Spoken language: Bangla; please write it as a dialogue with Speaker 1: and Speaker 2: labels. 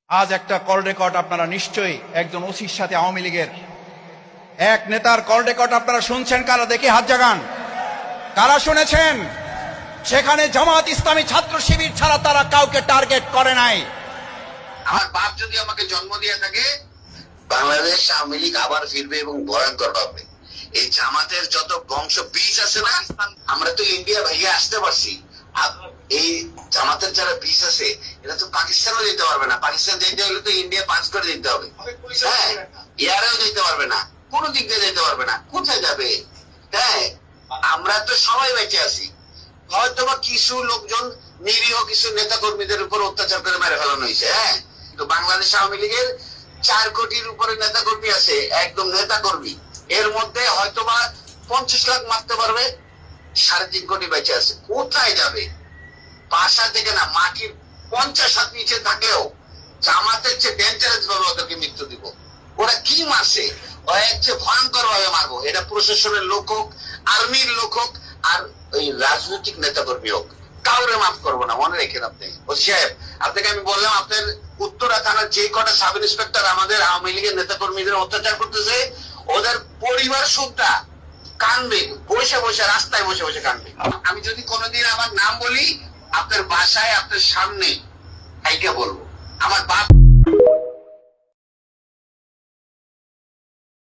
Speaker 1: আজ একটা কল রেকর্ড আপনারা নিশ্চয়ই একজন ওসির সাথে আওয়ামী লীগের এক নেতার কল রেকর্ড আপনারা শুনছেন। কারা দেখি হাত জাগান, কারা শুনেছেন? সেখানে জামাত ইসলামী ছাত্র শিবির ছাড়া তারা কাউকে টার্গেট করে নাই।
Speaker 2: আমার বাপ যদি আমাকে জন্ম দিয়ে থাকে, বাংলাদেশ আওয়ামী লীগ আবার ফিরবে এবং ভয়ঙ্কর হবে। এই জামাতের যত বংশ বীজ আছে না, আমরা তো ইন্ডিয়া ভাইয়া আসতে পারছি। এই জামাতের যারা বীজ আছে এরা তো পাকিস্তানও যেতে পারবে না। পাকিস্তান যেতে হলে তো ইন্ডিয়া পাঁচ করে দিতে হবে। হ্যাঁ, এয়ারেও যেতে পারবে না, কোন দিক দিয়ে যেতে পারবে না। কোথায় যাবে? হ্যাঁ, আমরা তো সবাই বেঁচে আছি। হয়তো বা কিছু লোকজন নিরীহ কিছু নেতা কর্মীদের উপর অত্যাচার করে মেরে ফেলানো হয়েছে। হ্যাঁ, তো বাংলাদেশ আওয়ামী লীগের 4 কোটির উপরে নেতা কর্মী আছে, একদম নেতা কর্মী। এর মধ্যে হয়তো বা 50 লাখ মারতে পারবে, 3.5 কোটি বেঁচে আছে। কোথায় যাবে? বাসা থেকে না, মাটির 50 হাত নিচে থাকলেও জামাতের চেয়ে ডেঞ্জারাস ভাবে ওদেরকে মৃত্যু দিব। ওরা কি মারছে? ওরা হচ্ছে ভয়ঙ্কর ভাবে মারবো। এটা প্রশাসনের লোক হোক, আর্মির লোক হোক, আর ওই রাজনৈতিক নেতা কর্মী হোক, কাউরে মাফ করবো না। মনে রেখেন আপনি। ও সাহেব, আপনাকে আমি বললাম, আপনার উত্তরা থানার যে কটা সাব ইন্সপেক্টর আমাদের আওয়ামী লীগের নেতা কর্মীদের অত্যাচার করতেছে, ওদের পরিবার সুদ্ধা কানবে, বসে বসে রাস্তায় বসে বসে কানবে। আমি যদি কোনোদিন আমার নাম বলি, আপনার বাসায় আপনার সামনে বলবো আমার বাপ